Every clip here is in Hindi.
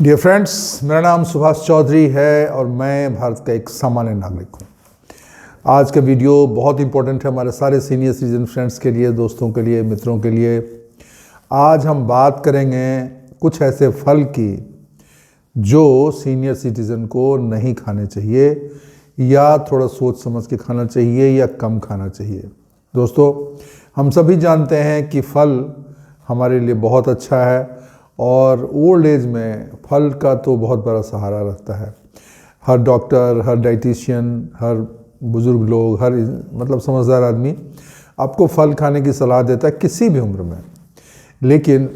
डियर फ्रेंड्स, मेरा नाम सुभाष चौधरी है और मैं भारत का एक सामान्य नागरिक हूँ। आज का वीडियो बहुत इंपॉर्टेंट है हमारे सारे सीनियर सिटीजन फ्रेंड्स के लिए, दोस्तों के लिए, मित्रों के लिए। आज हम बात करेंगे कुछ ऐसे फल की जो सीनियर सिटीजन को नहीं खाने चाहिए या थोड़ा सोच समझ के खाना चाहिए या कम खाना चाहिए। दोस्तों, हम सभी जानते हैं कि फल हमारे लिए बहुत अच्छा है और ओल्ड एज में फल का तो बहुत बड़ा सहारा रहता है। हर डॉक्टर, हर डाइटिशियन, हर बुज़ुर्ग लोग, हर मतलब समझदार आदमी आपको फल खाने की सलाह देता है किसी भी उम्र में। लेकिन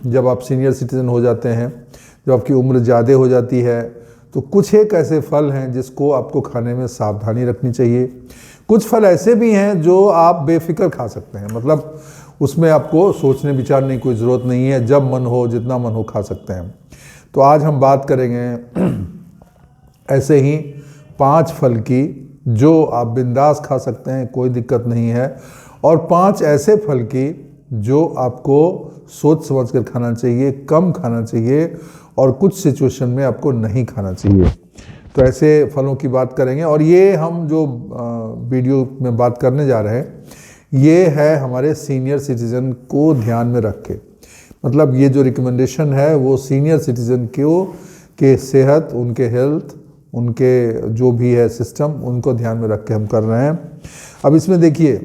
जब आप सीनियर सिटीज़न हो जाते हैं, जब आपकी उम्र ज़्यादा हो जाती है, तो कुछ एक ऐसे फल हैं जिसको आपको खाने में सावधानी रखनी चाहिए। कुछ फल ऐसे भी हैं जो आप बेफिक्र खा सकते हैं, मतलब उसमें आपको सोचने विचारने की कोई ज़रूरत नहीं है, जब मन हो, जितना मन हो खा सकते हैं। तो आज हम बात करेंगे ऐसे ही 5 फल की जो आप बिंदास खा सकते हैं, कोई दिक्कत नहीं है, और 5 ऐसे फल की जो आपको सोच समझ कर खाना चाहिए, कम खाना चाहिए और कुछ सिचुएशन में आपको नहीं खाना चाहिए। तो ऐसे फलों की बात करेंगे और ये हम जो वीडियो में बात करने जा रहे हैं ये है हमारे सीनियर सिटीज़न को ध्यान में रख के, मतलब ये जो रिकमेंडेशन है वो सीनियर सिटीज़न के सेहत, उनके हेल्थ, उनके जो भी है सिस्टम, उनको ध्यान में रख के हम कर रहे हैं। अब इसमें देखिए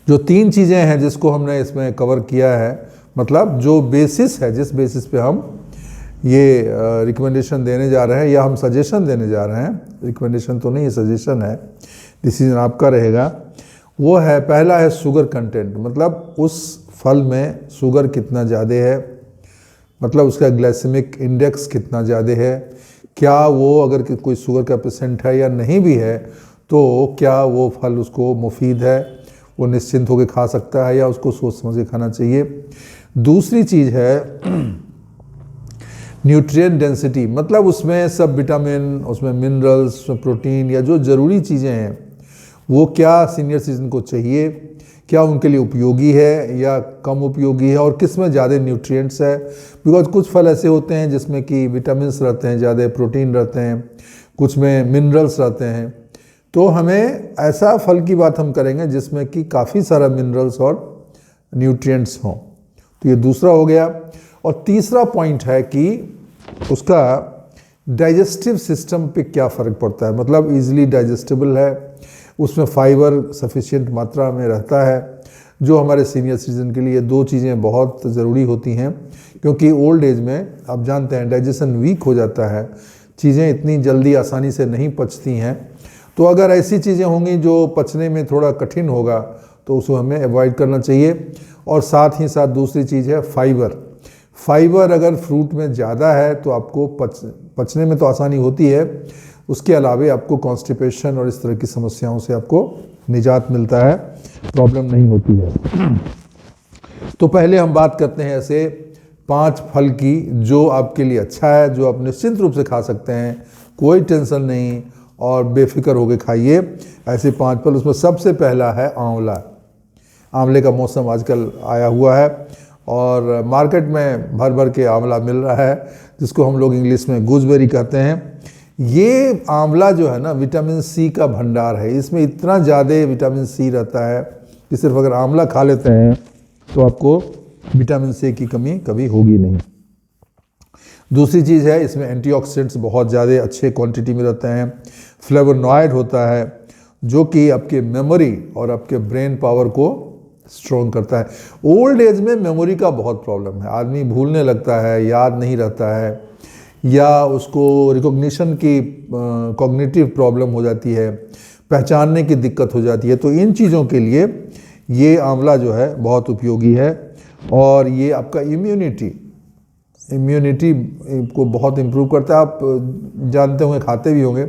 जो 3 चीज़ें हैं जिसको हमने इसमें कवर किया है, मतलब जो बेसिस है, जिस बेसिस पे हम ये रिकमेंडेशन देने जा रहे हैं या हम सजेशन देने जा रहे हैं, रिकमेंडेशन तो नहीं, सजेशन है, डिसीजन आपका रहेगा। वो है, पहला है शुगर कंटेंट, मतलब उस फल में शुगर कितना ज़्यादा है, मतलब उसका ग्लाइसेमिक इंडेक्स कितना ज़्यादा है, क्या वो अगर कोई शुगर का पेशेंट है या नहीं भी है तो क्या वो फल उसको मुफीद है, वो निश्चिंत होकर खा सकता है या उसको सोच समझ के खाना चाहिए। दूसरी चीज़ है न्यूट्रिएंट डेंसिटी, मतलब उसमें सब विटामिन, उसमें मिनरल्स, उसमें प्रोटीन या जो ज़रूरी चीज़ें हैं वो क्या सीनियर सिटीजन को चाहिए, क्या उनके लिए उपयोगी है या कम उपयोगी है, और किस में ज़्यादा न्यूट्रिएंट्स है। बिकॉज कुछ फल ऐसे होते हैं जिसमें कि विटामिन्स रहते हैं, ज़्यादा प्रोटीन रहते हैं, कुछ में मिनरल्स रहते हैं। तो हमें ऐसा फल की बात हम करेंगे जिसमें कि काफ़ी सारा मिनरल्स और न्यूट्रिएंट्स हों। तो ये दूसरा हो गया। और तीसरा पॉइंट है कि उसका डाइजेस्टिव सिस्टम पे क्या फ़र्क पड़ता है, मतलब ईजिली डाइजेस्टेबल है, उसमें फाइबर सफिशिएंट मात्रा में रहता है, जो हमारे सीनियर सिटीजन के लिए 2 चीज़ें बहुत ज़रूरी होती हैं। क्योंकि ओल्ड एज में आप जानते हैं डाइजेशन वीक हो जाता है, चीज़ें इतनी जल्दी आसानी से नहीं पचती हैं। तो अगर ऐसी चीज़ें होंगी जो पचने में थोड़ा कठिन होगा तो उसको हमें अवॉइड करना चाहिए। और साथ ही साथ दूसरी चीज़ है फाइबर। फाइबर अगर फ्रूट में ज़्यादा है तो आपको पचने में तो आसानी होती है, उसके अलावा आपको कॉन्स्टिपेशन और इस तरह की समस्याओं से आपको निजात मिलता है, प्रॉब्लम नहीं होती है। तो पहले हम बात करते हैं ऐसे 5 फल की जो आपके लिए अच्छा है, जो आप निश्चिंत रूप से खा सकते हैं, कोई टेंशन नहीं और बेफिक्र होकर खाइए। ऐसे 5 फल, उसमें सबसे पहला है आंवला। आंवले का मौसम आजकल आया हुआ है और मार्केट में भर भर के आंवला मिल रहा है, जिसको हम लोग इंग्लिश में गूसबेरी कहते हैं। ये आंवला जो है ना, विटामिन सी का भंडार है। इसमें इतना ज़्यादा विटामिन सी रहता है कि सिर्फ अगर आंवला खा लेते हैं तो आपको विटामिन सी की कमी कभी होगी नहीं। दूसरी चीज़ है, इसमें एंटीऑक्सीडेंट्स बहुत ज़्यादा अच्छे क्वांटिटी में रहते हैं। फ्लेवोनॉइड होता है जो कि आपके मेमोरी और आपके ब्रेन पावर को स्ट्रॉन्ग करता है। ओल्ड एज में मेमोरी का बहुत प्रॉब्लम है, आदमी भूलने लगता है, याद नहीं रहता है, या उसको रिकॉग्निशन की कॉग्निटिव प्रॉब्लम हो जाती है, पहचानने की दिक्कत हो जाती है। तो इन चीज़ों के लिए ये आंवला जो है बहुत उपयोगी है। और ये आपका इम्यूनिटी को बहुत इम्प्रूव करता है। आप जानते होंगे, खाते भी होंगे,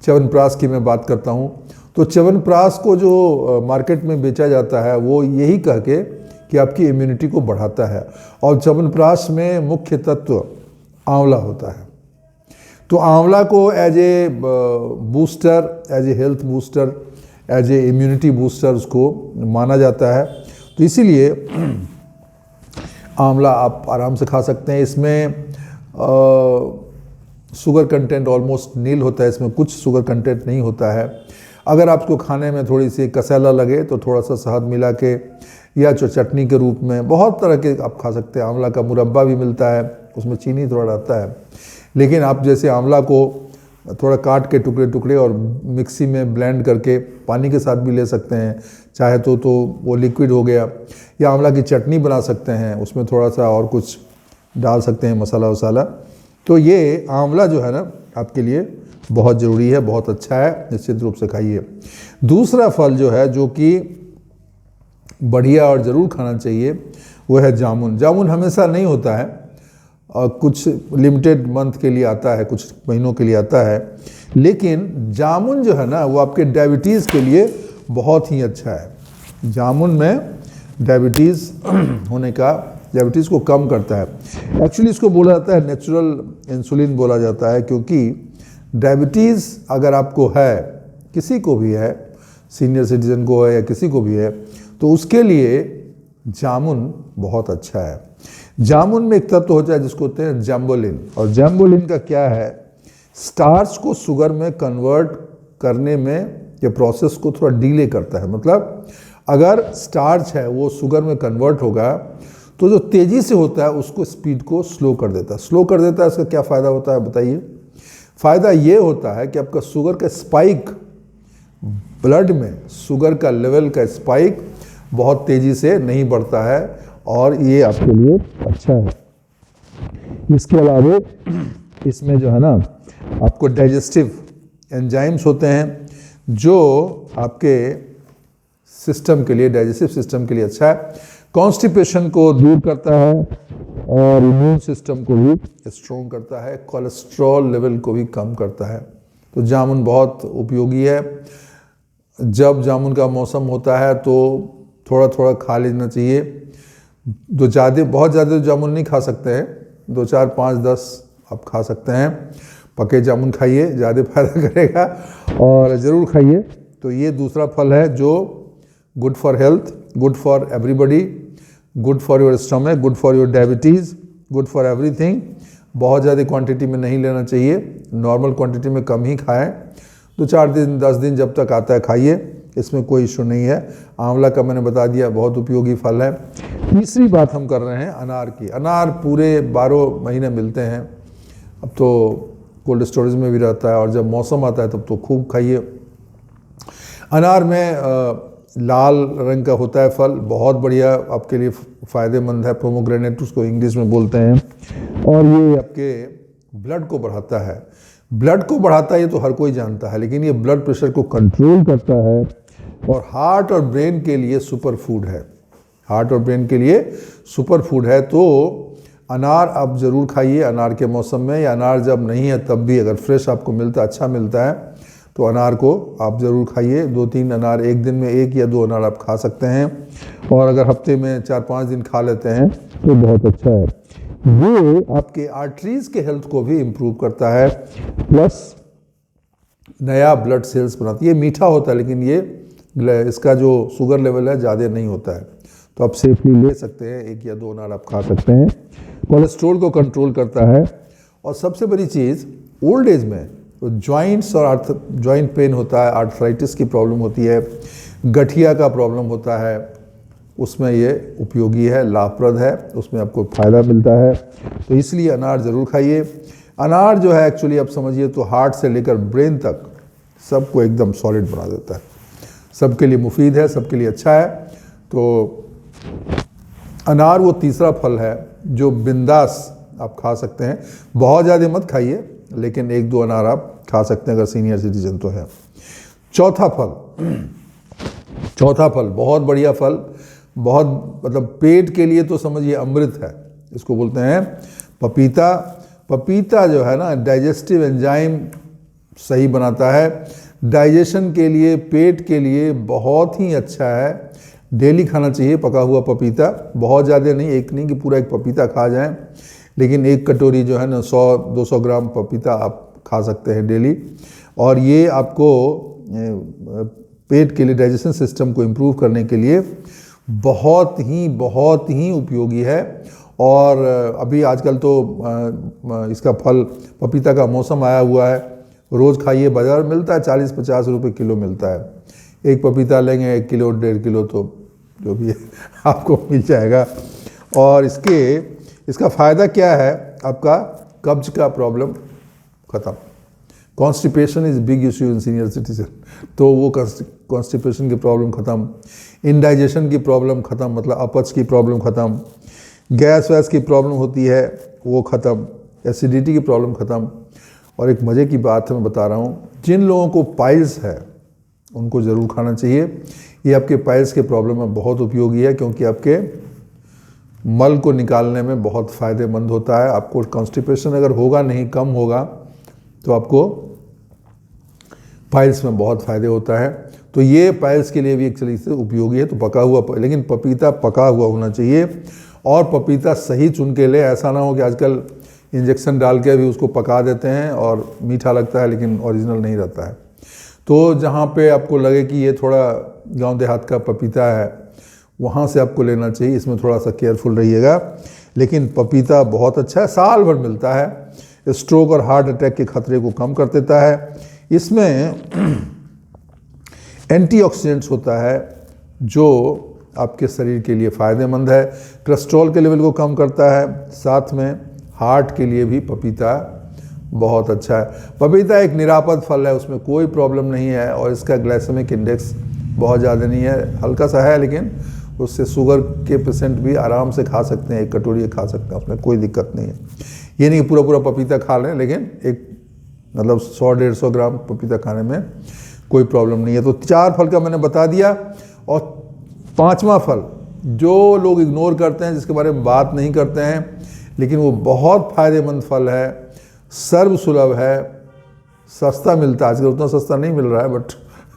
च्यवनप्राश की मैं बात करता हूँ। तो च्यवनप्राश को जो मार्केट में बेचा जाता है वो यही कह के कि आपकी इम्यूनिटी को बढ़ाता है, और च्यवनप्राश में मुख्य तत्व आंवला होता है। तो आंवला को as a booster, as a health booster, as a immunity booster उसको माना जाता है। तो इसीलिए आंवला आप आराम से खा सकते हैं। इसमें शुगर कंटेंट ऑलमोस्ट नील होता है, इसमें कुछ शुगर कंटेंट नहीं होता है। अगर आपको खाने में थोड़ी सी कसैला लगे तो थोड़ा सा शहद मिला के या चटनी के रूप में बहुत तरह के आप खा सकते हैं। आंवला का मुरब्बा भी मिलता है, उसमें चीनी थोड़ा रहता है, लेकिन आप जैसे आंवला को थोड़ा काट के टुकड़े टुकड़े और मिक्सी में ब्लेंड करके पानी के साथ भी ले सकते हैं, चाहे तो वो लिक्विड हो गया। या आंवला की चटनी बना सकते हैं, उसमें थोड़ा सा और कुछ डाल सकते हैं, मसाला वसाला। तो ये आंवला जो है ना आपके लिए बहुत ज़रूरी है, बहुत अच्छा है, निश्चित रूप से खाइए। दूसरा फल जो है जो कि बढ़िया और ज़रूर खाना चाहिए वो है जामुन। जामुन हमेशा नहीं होता है, कुछ लिमिटेड मंथ के लिए आता है, कुछ महीनों के लिए आता है, लेकिन जामुन जो है ना वो आपके डायबिटीज़ के लिए बहुत ही अच्छा है। जामुन में डायबिटीज़ होने का, डायबिटीज़ को कम करता है। एक्चुअली इसको बोला जाता है नेचुरल इंसुलिन बोला जाता है, क्योंकि डायबिटीज़ अगर आपको है, किसी को भी है, सीनियर सिटीजन को है या किसी को भी है, तो उसके लिए जामुन बहुत अच्छा है। जामुन में एक तत्व होता है जिसको कहते हैं जैम्बोलिन, और जैम्बोलिन का क्या है, स्टार्च को शुगर में कन्वर्ट करने में के प्रोसेस को थोड़ा डिले करता है। मतलब अगर स्टार्च है वो शुगर में कन्वर्ट होगा तो जो तेज़ी से होता है उसको स्पीड को स्लो कर देता है। स्लो कर देता है, इसका क्या फ़ायदा होता है बताइए? फ़ायदा ये होता है कि आपका शुगर का स्पाइक, ब्लड में शुगर का लेवल का स्पाइक बहुत तेज़ी से नहीं बढ़ता है, और ये आपके लिए अच्छा है। इसके अलावा इसमें जो है ना आपको डाइजेस्टिव एंजाइम्स होते हैं जो आपके सिस्टम के लिए, डाइजेस्टिव सिस्टम के लिए अच्छा है। कॉन्स्टिपेशन को दूर करता है और इम्यून सिस्टम को भी स्ट्रॉन्ग करता है, कोलेस्ट्रॉल लेवल को भी कम करता है। तो जामुन बहुत उपयोगी है। जब जामुन का मौसम होता है तो थोड़ा थोड़ा खा लेना चाहिए। बहुत ज़्यादा जामुन नहीं खा सकते हैं, 2, 4, 5, 10 आप खा सकते हैं। पके जामुन खाइए, ज़्यादा फायदा करेगा, और ज़रूर खाइए। तो ये दूसरा फल है जो good for health, good for everybody, good for your stomach, good for your diabetes, good for everything. बहुत ज़्यादा क्वांटिटी में नहीं लेना चाहिए, नॉर्मल क्वांटिटी में कम ही खाएं। 2, 4 दिन 10 दिन जब तक आता है खाइए, इसमें कोई इशू नहीं है। आंवला का मैंने बता दिया, बहुत उपयोगी फल है। तीसरी बात हम कर रहे हैं अनार की। अनार पूरे 12 महीने मिलते हैं, अब तो कोल्ड स्टोरेज में भी रहता है, और जब मौसम आता है तब तो खूब खाइए। अनार में लाल रंग का होता है फल, बहुत बढ़िया आपके लिए फ़ायदेमंद है। पोमोग्रेनेट उसको इंग्लिश में बोलते हैं, और ये आपके ब्लड को बढ़ाता है। ब्लड को बढ़ाता है ये तो हर कोई जानता है, लेकिन ये ब्लड प्रेशर को कंट्रोल करता है, और हार्ट और ब्रेन के लिए सुपर फूड है। हार्ट और ब्रेन के लिए सुपर फूड है। तो अनार आप ज़रूर खाइए अनार के मौसम में, या अनार जब नहीं है तब भी, अगर फ्रेश आपको मिलता है, अच्छा मिलता है, तो अनार को आप ज़रूर खाइए। 2-3 अनार, एक दिन में 1 या 2 अनार आप खा सकते हैं, और अगर हफ्ते में 4-5 दिन खा लेते हैं तो बहुत अच्छा है। ये आपके आर्टरीज़ के हेल्थ को भी इम्प्रूव करता है, प्लस नया ब्लड सेल्स बनाती है। ये मीठा होता है, लेकिन ये इसका जो शुगर लेवल है ज़्यादा नहीं होता है, तो आप सेफली ले सकते हैं। 1 या 2 अनार आप खा सकते हैं। कोलेस्ट्रॉल को कंट्रोल करता है, और सबसे बड़ी चीज़ ओल्ड एज में तो जॉइंट्स और जॉइंट पेन होता है, आर्थराइटिस की प्रॉब्लम होती है, गठिया का प्रॉब्लम होता है, उसमें ये उपयोगी है, लाभप्रद है, उसमें आपको फ़ायदा मिलता है। तो इसलिए अनार ज़रूर खाइए। अनार जो है एक्चुअली आप समझिए तो हार्ट से लेकर ब्रेन तक सबको एकदम सॉलिड बना देता है, सबके लिए मुफीद है, सबके लिए अच्छा है। तो अनार वो तीसरा फल है जो बिंदास आप खा सकते हैं। बहुत ज़्यादा मत खाइए, लेकिन 1-2 अनार आप खा सकते हैं अगर सीनियर सिटीजन तो है। चौथा फल बहुत बढ़िया फल, बहुत मतलब पेट के लिए तो समझिए अमृत है, इसको बोलते हैं पपीता। पपीता जो है ना डाइजेस्टिव एंजाइम सही बनाता है, डाइजेशन के लिए, पेट के लिए बहुत ही अच्छा है। डेली खाना चाहिए पका हुआ पपीता, बहुत ज़्यादा नहीं, एक नहीं कि पूरा एक पपीता खा जाएं, लेकिन 1 कटोरी जो है ना 100-200 ग्राम पपीता आप खा सकते हैं डेली। और ये आपको पेट के लिए, डाइजेशन सिस्टम को इम्प्रूव करने के लिए बहुत ही उपयोगी है। और अभी आजकल तो इसका फल पपीता का मौसम आया हुआ है, रोज़ खाइए, बाज़ार में मिलता है 40-50 रुपये किलो मिलता है। एक पपीता लेंगे 1 किलो 1.5 किलो तो जो भी है आपको मिल जाएगा। और इसका फ़ायदा क्या है, आपका कब्ज का प्रॉब्लम ख़त्म। Constipation is big issue in senior citizen, तो वो कॉन्स्टिपेशन की प्रॉब्लम ख़त्म, इंडाइजेशन की प्रॉब्लम ख़त्म, मतलब अपच की प्रॉब्लम ख़त्म, गैस वैस की प्रॉब्लम होती है वो ख़त्म, एसिडिटी की प्रॉब्लम ख़त्म। और एक मज़े की बात है, मैं बता रहा हूँ, जिन लोगों को पाइल्स है उनको ज़रूर खाना चाहिए। ये आपके पाइल्स के प्रॉब्लम में बहुत उपयोगी है, क्योंकि आपके मल को निकालने में बहुत फ़ायदेमंद होता है। आपको कॉन्स्टिपेशन अगर होगा नहीं, कम होगा, तो आपको पाइल्स में बहुत फ़ायदे होता है। तो ये पाइल्स के लिए भी एक तरीके से उपयोगी है। तो पका हुआ, लेकिन पपीता पका हुआ होना चाहिए, और पपीता सही चुन के ले। ऐसा ना हो कि आजकल इंजेक्शन डाल के भी उसको पका देते हैं और मीठा लगता है लेकिन ओरिजिनल नहीं रहता है। तो जहाँ पे आपको लगे कि ये थोड़ा गांव देहात का पपीता है, वहाँ से आपको लेना चाहिए। इसमें थोड़ा सा केयरफुल रहिएगा। लेकिन पपीता बहुत अच्छा है, साल भर मिलता है, स्ट्रोक और हार्ट अटैक के खतरे को कम कर देता है। इसमें एंटीऑक्सीडेंट्स होता है जो आपके शरीर के लिए फ़ायदेमंद है, कोलेस्ट्रॉल के लेवल को कम करता है, साथ में हार्ट के लिए भी पपीता बहुत अच्छा है। पपीता एक निरापद फल है, उसमें कोई प्रॉब्लम नहीं है, और इसका ग्लाइसेमिक इंडेक्स बहुत ज़्यादा नहीं है, हल्का सा है, लेकिन उससे शुगर के पेशेंट भी आराम से खा सकते हैं, एक कटोरी खा सकते हैं, उसमें कोई दिक्कत नहीं है। ये नहीं कि पूरा पूरा पपीता खा लें, लेकिन एक मतलब 100-150 ग्राम पपीता खाने में कोई प्रॉब्लम नहीं है। तो 4 फल का मैंने बता दिया। और 5वां फल जो लोग इग्नोर करते हैं, जिसके बारे में बात नहीं करते हैं, लेकिन वो बहुत फ़ायदेमंद फल है, सर्वसुलभ है, सस्ता मिलता है, आजकल उतना सस्ता नहीं मिल रहा है बट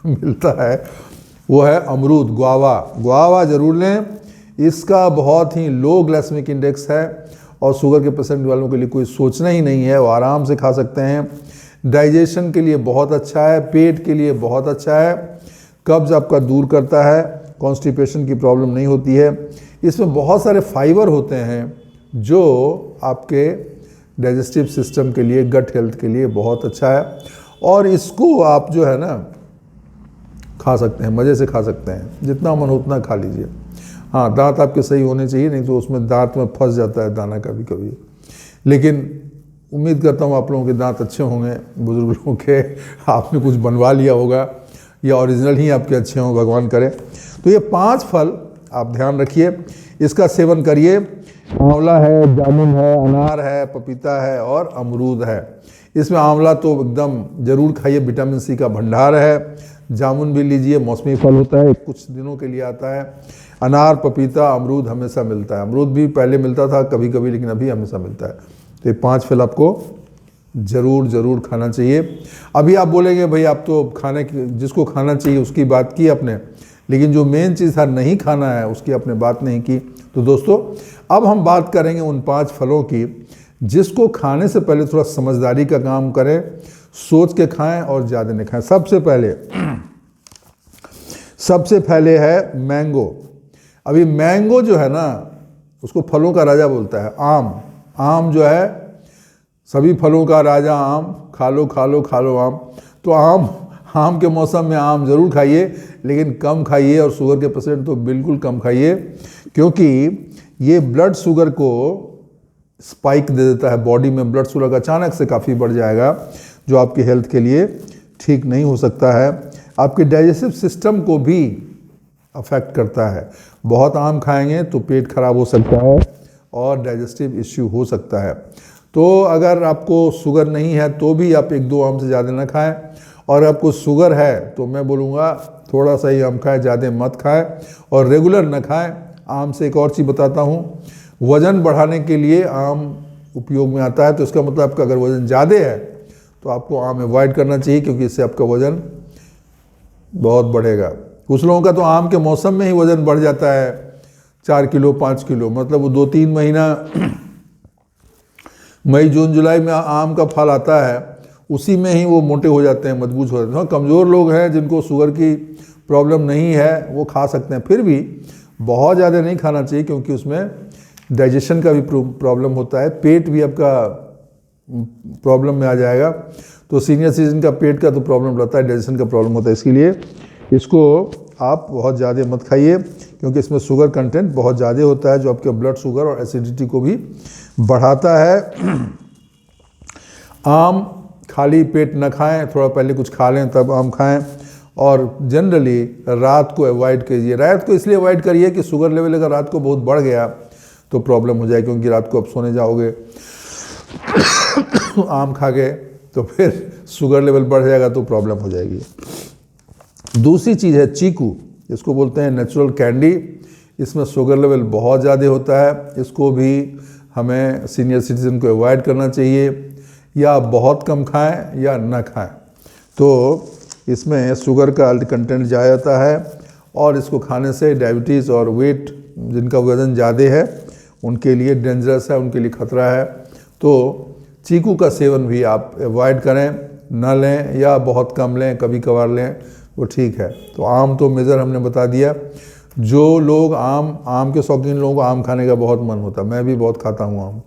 मिलता है, वो है अमरूद, गुआवा। गुआवा ज़रूर लें, इसका बहुत ही लो ग्लाइसेमिक इंडेक्स है, और शुगर के पेशेंट वालों के लिए कोई सोचना ही नहीं है, वो आराम से खा सकते हैं। डाइजेशन के लिए बहुत अच्छा है, पेट के लिए बहुत अच्छा है, कब्ज़ आपका दूर करता है, कॉन्स्टिपेशन की प्रॉब्लम नहीं होती है। इसमें बहुत सारे फाइबर होते हैं जो आपके डाइजेस्टिव सिस्टम के लिए, गट हेल्थ के लिए बहुत अच्छा है, और इसको आप जो है ना खा सकते हैं, मज़े से खा सकते हैं, जितना मन हो उतना खा लीजिए। हाँ, दांत आपके सही होने चाहिए, नहीं तो उसमें दांत में फंस जाता है दाना कभी कभी। लेकिन उम्मीद करता हूँ आप लोगों के दांत अच्छे होंगे, बुजुर्ग लोगों के, आपने कुछ बनवा लिया होगा, या ओरिजिनल ही आपके अच्छे हों, भगवान करे। तो ये 5 फल आप ध्यान रखिए, इसका सेवन करिए। आंवला है, जामुन है, अनार है, पपीता है और अमरूद है। इसमें आंवला तो एकदम ज़रूर खाइए, विटामिन सी का भंडार है। जामुन भी लीजिए, मौसमी फल होता है, कुछ दिनों के लिए आता है। अनार, पपीता, अमरूद हमेशा मिलता है। अमरूद भी पहले मिलता था कभी कभी, लेकिन अभी हमेशा मिलता है। तो ये 5 फल आपको ज़रूर खाना चाहिए। अभी आप बोलेंगे भाई आप तो खाने की, जिसको खाना चाहिए उसकी बात की आपने, लेकिन जो मेन चीज़ था नहीं खाना है उसकी आपने बात नहीं की। तो दोस्तों, अब हम बात करेंगे उन 5 फलों की जिसको खाने से पहले थोड़ा समझदारी का काम करें, सोच के खाएं और ज़्यादा नहीं खाएं। सबसे पहले है मैंगो। अभी मैंगो जो है ना, उसको फलों का राजा बोलता है। आम जो है, सभी फलों का राजा आम, खा लो आम। तो आम के मौसम में आम ज़रूर खाइए, लेकिन कम खाइए, और शुगर के पेशेंट तो बिल्कुल कम खाइए, क्योंकि ये ब्लड शुगर को स्पाइक दे देता है। बॉडी में ब्लड शुगर अचानक से काफ़ी बढ़ जाएगा, जो आपकी हेल्थ के लिए ठीक नहीं हो सकता है। आपके डाइजेस्टिव सिस्टम को भी अफेक्ट करता है। बहुत आम खाएंगे तो पेट खराब हो सकता है और डाइजेस्टिव इश्यू हो सकता है। तो अगर आपको शुगर नहीं है तो भी आप 1-2 आम से ज़्यादा ना खाएं, और आपको शुगर है तो मैं बोलूँगा थोड़ा सा ही आम खाएं, ज़्यादा मत खाएं, और रेगुलर ना खाएं। आम से एक और चीज़ बताता हूँ, वज़न बढ़ाने के लिए आम उपयोग में आता है। तो इसका मतलब आपका अगर वज़न ज़्यादा है तो आपको आम अवॉइड करना चाहिए, क्योंकि इससे आपका वज़न बहुत बढ़ेगा। कुछ लोगों का तो आम के मौसम में ही वज़न बढ़ जाता है 4 किलो 5 किलो, मतलब वो 2-3 महीना मई जून जुलाई में आम का फल आता है, उसी में ही वो मोटे हो जाते हैं, मजबूत हो जाते हैं। कमज़ोर लोग हैं जिनको शुगर की प्रॉब्लम नहीं है वो खा सकते हैं, फिर भी बहुत ज़्यादा नहीं खाना चाहिए, क्योंकि उसमें डाइजेशन का भी प्रॉब्लम होता है, पेट भी आपका प्रॉब्लम में आ जाएगा। तो सीनियर सिटीजन का पेट का तो प्रॉब्लम रहता है, डाइजेशन का प्रॉब्लम होता है, इसके लिए इसको आप बहुत ज़्यादा मत खाइए, क्योंकि इसमें शुगर कंटेंट बहुत ज़्यादा होता है जो आपके ब्लड शुगर और एसिडिटी को भी बढ़ाता है। आम खाली पेट न खाएं, थोड़ा पहले कुछ खा लें तब आम खाएं। और जनरली रात को अवॉइड कीजिए। रात को इसलिए अवॉइड करिए कि शुगर लेवल अगर रात को बहुत बढ़ गया तो प्रॉब्लम हो जाए, क्योंकि रात को आप सोने जाओगे आम खा गए तो फिर शुगर लेवल बढ़ जाएगा तो प्रॉब्लम हो जाएगी। दूसरी चीज़ है चीकू, इसको बोलते हैं नेचुरल कैंडी। इसमें शुगर लेवल बहुत ज़्यादा होता है, इसको भी हमें सीनियर सिटीजन को अवॉइड करना चाहिए, या बहुत कम खाएं या ना खाएं। तो इसमें शुगर का कंटेंट ज़्यादा जाता है और इसको खाने से डायबिटीज़ और वेट, जिनका वज़न ज़्यादा है उनके लिए डेंजरस है, उनके लिए खतरा है। तो चीकू का सेवन भी आप अवॉइड करें, ना लें या बहुत कम लें, कभी कभार लें, वो ठीक है। तो आम तो मेजर हमने बता दिया। जो लोग आम के शौकीन लोगों को आम खाने का बहुत मन होता है, मैं भी बहुत खाता हूँ आम,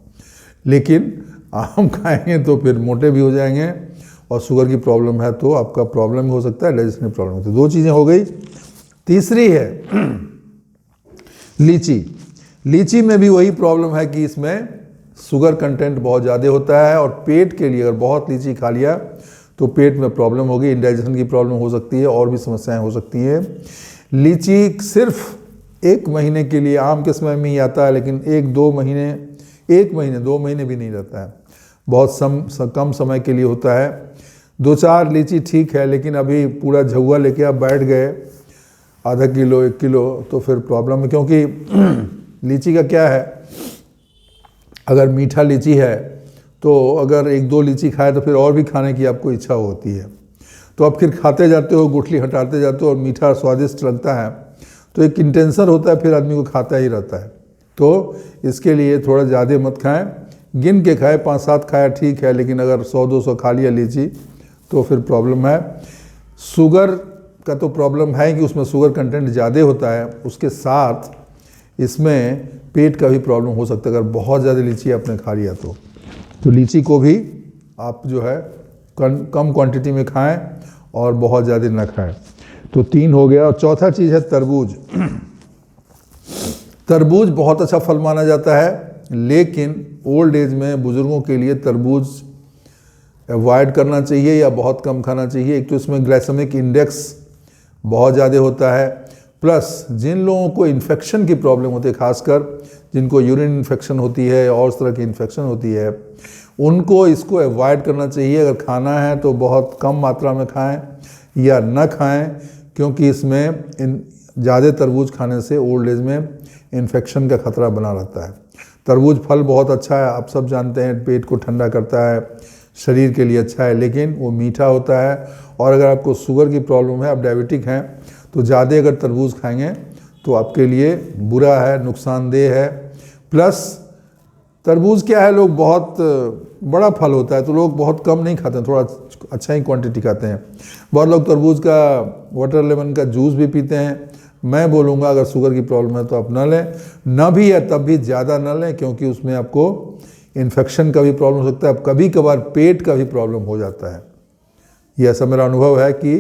लेकिन आम खाएंगे तो फिर मोटे भी हो जाएंगे और शुगर की प्रॉब्लम है तो आपका प्रॉब्लम हो सकता है, डाइजेशन की प्रॉब्लम। तो दो चीज़ें हो गई। तीसरी है लीची। लीची में भी वही प्रॉब्लम है कि इसमें शुगर कंटेंट बहुत ज़्यादा होता है और पेट के लिए अगर बहुत लीची खा लिया तो पेट में प्रॉब्लम होगी, इंडाइजेशन की प्रॉब्लम हो सकती है और भी समस्याएं हो सकती हैं। लीची सिर्फ 1 महीने के लिए, आम के समय में ही आता है, लेकिन 1-2 महीने, 1 महीने 2 महीने भी नहीं रहता है, बहुत कम समय के लिए होता है। 2-4 लीची ठीक है, लेकिन अभी पूरा झुआ लेके आप बैठ गए आधा किलो 1 किलो तो फिर प्रॉब्लम है। क्योंकि लीची का क्या है, अगर मीठा लीची है तो अगर 1-2 लीची खाए तो फिर और भी खाने की आपको इच्छा होती है, तो आप फिर खाते जाते हो, गुठली हटाते जाते हो और मीठा स्वादिष्ट लगता है तो एक इंटेंशन होता है, फिर आदमी को खाता ही रहता है। तो इसके लिए थोड़ा ज़्यादा मत खाएं, गिन के खाएं, 5-7 खाया ठीक है, लेकिन अगर 100-200 खा लिया लीची तो फिर प्रॉब्लम है। शुगर का तो प्रॉब्लम है कि उसमें शुगर कंटेंट ज़्यादा होता है, उसके साथ इसमें पेट का भी प्रॉब्लम हो सकता है अगर बहुत ज़्यादा लीची आपने खा लिया तो लीची को भी आप जो है कम क्वांटिटी में खाएं और बहुत ज़्यादा ना खाएं। तो 3 हो गया। और चौथा चीज़ है तरबूज। तरबूज बहुत अच्छा फल माना जाता है, लेकिन ओल्ड एज में बुज़ुर्गों के लिए तरबूज अवॉइड करना चाहिए या बहुत कम खाना चाहिए। एक तो इसमें ग्लाइसेमिक इंडेक्स बहुत ज़्यादा होता है, प्लस जिन लोगों को इन्फेक्शन की प्रॉब्लम होती है, खासकर जिनको यूरिन इन्फेक्शन होती है और उस तरह की इन्फेक्शन होती है, उनको इसको अवॉइड करना चाहिए। अगर खाना है तो बहुत कम मात्रा में खाएं या न खाएं, क्योंकि इसमें ज़्यादा तरबूज खाने से ओल्ड एज में इन्फेक्शन का खतरा बना रहता है। तरबूज फल बहुत अच्छा है, आप सब जानते हैं, पेट को ठंडा करता है, शरीर के लिए अच्छा है, लेकिन वो मीठा होता है। और अगर आपको शुगर की प्रॉब्लम है, आप डायबिटिक हैं, तो ज़्यादा अगर तरबूज खाएंगे तो आपके लिए बुरा है, नुकसानदेह है। प्लस तरबूज क्या है, लोग बहुत बड़ा फल होता है तो लोग बहुत कम नहीं खाते हैं, थोड़ा अच्छा ही क्वांटिटी खाते हैं। बहुत लोग तरबूज का वाटर लेमन का जूस भी पीते हैं। मैं बोलूँगा अगर शुगर की प्रॉब्लम है तो आप ना लें, ना भी है तब भी ज़्यादा ना लें, क्योंकि उसमें आपको इन्फेक्शन का भी प्रॉब्लम हो सकता है, कभी कभार पेट का भी प्रॉब्लम हो जाता है। ये ऐसा मेरा अनुभव है कि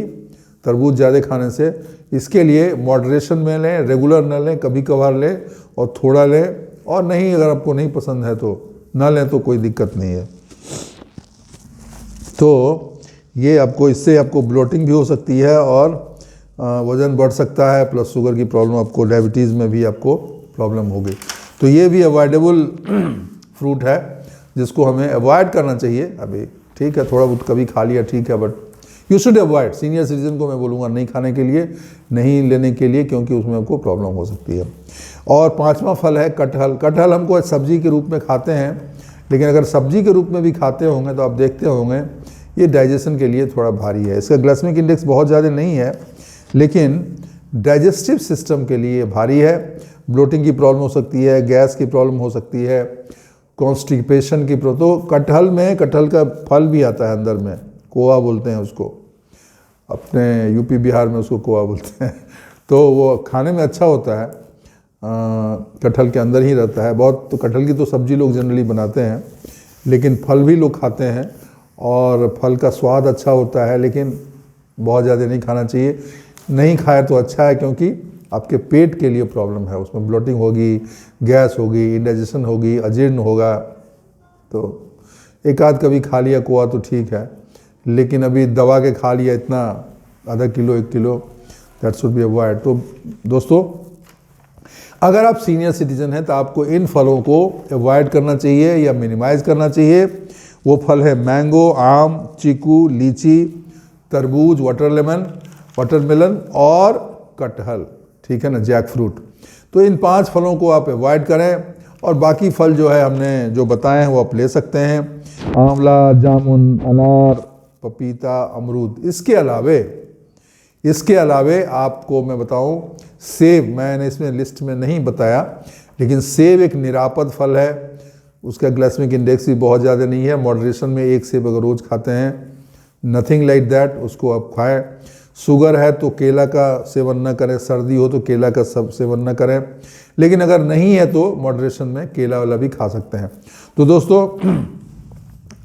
तरबूज ज़्यादा खाने से, इसके लिए मॉडरेशन में लें, रेगुलर ना लें, कभी कभार लें और थोड़ा लें, और नहीं अगर आपको नहीं पसंद है तो ना लें, तो कोई दिक्कत नहीं है। तो ये आपको, इससे आपको ब्लोटिंग भी हो सकती है और वज़न बढ़ सकता है, प्लस शुगर की प्रॉब्लम, आपको डायबिटीज़ में भी आपको प्रॉब्लम होगी। तो ये भी अवॉइडेबल फ्रूट है जिसको हमें अवॉइड करना चाहिए। अभी ठीक है, थोड़ा बहुत कभी खा लिया ठीक है, but you should avoid. Senior citizen को मैं बोलूँगा नहीं खाने के लिए, नहीं लेने के लिए, क्योंकि उसमें आपको प्रॉब्लम हो सकती है। और 5वां फल है कटहल। कटहल हमको सब्जी के रूप में खाते हैं, लेकिन अगर सब्जी के रूप में भी खाते होंगे तो आप देखते होंगे ये डाइजेशन के लिए थोड़ा भारी है। इसका ग्लाइसेमिक इंडेक्स बहुत ज़्यादा नहीं है, लेकिन डाइजेस्टिव सिस्टम के लिए भारी है। ब्लोटिंग की प्रॉब्लम हो सकती है, गैस की प्रॉब्लम हो सकती है, कॉन्स्टिपेशन की प्रॉब्लम। तो कटहल में, कटहल का फल भी आता है अंदर में, कोआ बोलते हैं उसको, अपने यूपी बिहार में उसको कोआ बोलते हैं। तो वो खाने में अच्छा होता है, कटहल के अंदर ही रहता है। बहुत तो कटहल की तो सब्जी लोग जनरली बनाते हैं, लेकिन फल भी लोग खाते हैं और फल का स्वाद अच्छा होता है, लेकिन बहुत ज़्यादा नहीं खाना चाहिए। नहीं खाए तो अच्छा है, क्योंकि आपके पेट के लिए प्रॉब्लम है, उसमें ब्लोटिंग होगी, गैस होगी, इंडाइजेशन होगी, अजीर्ण होगा। तो एक आध कभी खा लिया कोआ तो ठीक है, लेकिन अभी दबा के खा लिया इतना आधा kilo 1 kilo, that should be avoid. तो दोस्तों, अगर आप सीनियर सिटीजन हैं तो आपको इन फलों को अवॉइड करना चाहिए या मिनिमाइज करना चाहिए। वो फल है मैंगो, आम, चीकू, लीची, तरबूज, वाटरमेलन और कटहल, ठीक है ना, जैक फ्रूट। तो इन 5 फलों को आप अवॉइड करें, और बाकी फल जो है हमने जो बताए हैं वो आप ले सकते हैं, आंवला, जामुन, अनार, पपीता, अमरूद। इसके अलावे आपको मैं बताऊं, सेब, मैंने इसमें लिस्ट में नहीं बताया, लेकिन सेब एक निरापद फल है, उसका ग्लाइसेमिक इंडेक्स भी बहुत ज़्यादा नहीं है। मॉडरेशन में 1 सेब अगर रोज़ खाते हैं, नथिंग लाइक दैट, उसको आप खाएं। शुगर है तो केला का सेवन न करें, सर्दी हो तो केला का सेवन न करें, लेकिन अगर नहीं है तो मॉडरेशन में केला वाला भी खा सकते हैं। तो दोस्तों,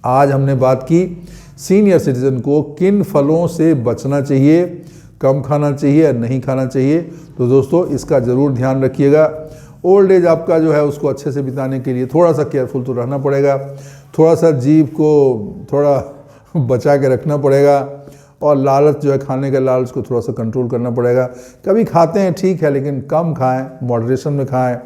आज हमने बात की सीनियर सिटीजन को किन फलों से बचना चाहिए, कम खाना चाहिए या नहीं खाना चाहिए। तो दोस्तों, इसका ज़रूर ध्यान रखिएगा। ओल्ड एज आपका जो है उसको अच्छे से बिताने के लिए थोड़ा सा केयरफुल तो रहना पड़ेगा, थोड़ा सा जीभ को थोड़ा बचा के रखना पड़ेगा, और लालच जो है, खाने के लालच को थोड़ा सा कंट्रोल करना पड़ेगा। कभी खाते हैं ठीक है, लेकिन कम खाएं, मॉडरेशन में खाएं,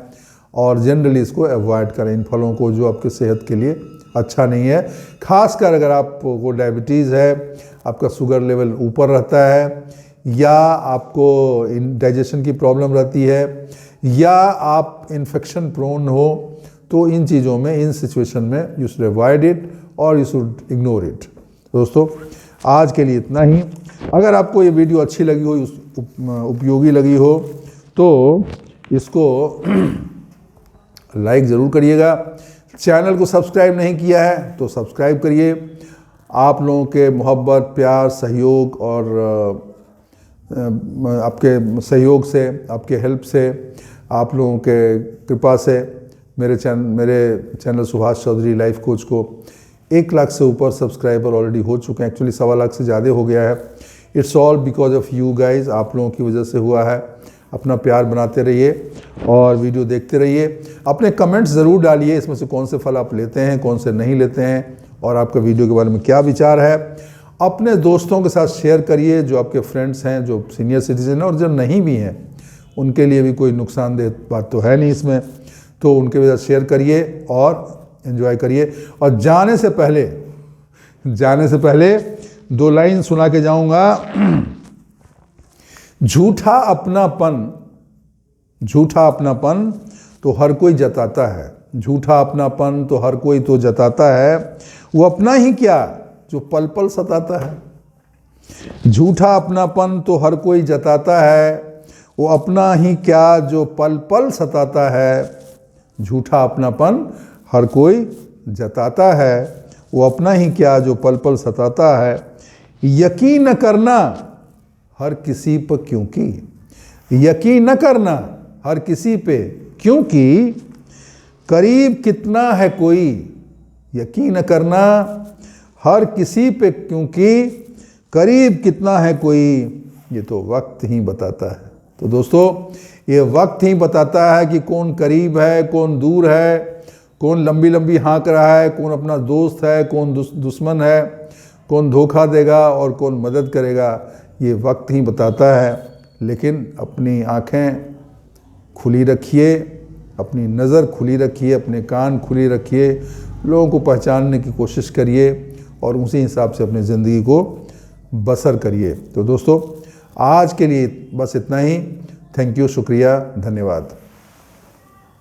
और जनरली इसको अवॉइड करें, इन फलों को जो आपके सेहत के लिए अच्छा नहीं है। खासकर अगर आपको डायबिटीज़ है, आपका शुगर लेवल ऊपर रहता है, या आपको डाइजेशन की प्रॉब्लम रहती है, या आप इन्फेक्शन प्रोन हो, तो इन चीज़ों में, इन सिचुएशन में यू शुड अवॉइड इट और यू शुड इग्नोर इट। दोस्तों, आज के लिए इतना ही। अगर आपको ये वीडियो अच्छी लगी हो, उपयोगी लगी हो, तो इसको लाइक ज़रूर करिएगा। चैनल को सब्सक्राइब नहीं किया है तो सब्सक्राइब करिए। आप लोगों के मोहब्बत, प्यार, सहयोग और आपके सहयोग से, आपके हेल्प से, आप लोगों के कृपा से मेरे channel Subhash Chaudhary life coach को 1 लाख से ऊपर सब्सक्राइबर ऑलरेडी हो चुके हैं। एक्चुअली 1.25 लाख से ज़्यादा हो गया है। It's all because of you guys, आप लोगों की वजह से हुआ है। अपना प्यार बनाते रहिए और वीडियो देखते रहिए। अपने कमेंट्स ज़रूर डालिए, इसमें से कौन से फल आप लेते हैं, कौन से नहीं लेते हैं, और आपका वीडियो के बारे में क्या विचार है। अपने दोस्तों के साथ शेयर करिए, जो आपके फ्रेंड्स हैं, जो सीनियर सिटीजन हैं, और जो नहीं भी हैं, उनके लिए भी कोई नुकसानदेह बात तो है नहीं इसमें। तो उनके साथ शेयर करिए और एंजॉय करिए। और जाने से पहले 2 लाइन सुना के जाऊंगा। झूठा अपनापन तो हर कोई जताता है, झूठा अपनापन तो हर कोई तो जताता है, वो अपना ही क्या जो पल पल सताता है। झूठा अपनापन तो हर कोई जताता है, वो अपना ही क्या जो पल पल सताता है। झूठा अपनापन हर कोई जताता है, वो अपना ही क्या जो पल पल सताता है। यकीन न करना हर किसी पर, क्योंकि यकीन न करना हर किसी पे, क्योंकि करीब कितना है कोई। यकीन न करना हर किसी पे, क्योंकि करीब कितना है कोई, ये तो वक्त ही बताता है। तो दोस्तों, ये वक्त ही बताता है कि कौन करीब है, कौन दूर है, कौन लंबी लंबी हाँक रहा है, कौन अपना दोस्त है, कौन दुश्मन है, कौन धोखा देगा और कौन मदद करेगा। ये वक्त ही बताता है। लेकिन अपनी आँखें खुली रखिए, अपनी नज़र खुली रखिए, अपने कान खुली रखिए, लोगों को पहचानने की कोशिश करिए और उसी हिसाब से अपनी ज़िंदगी को बसर करिए। तो दोस्तों, आज के लिए बस इतना ही। थैंक यू, शुक्रिया, धन्यवाद।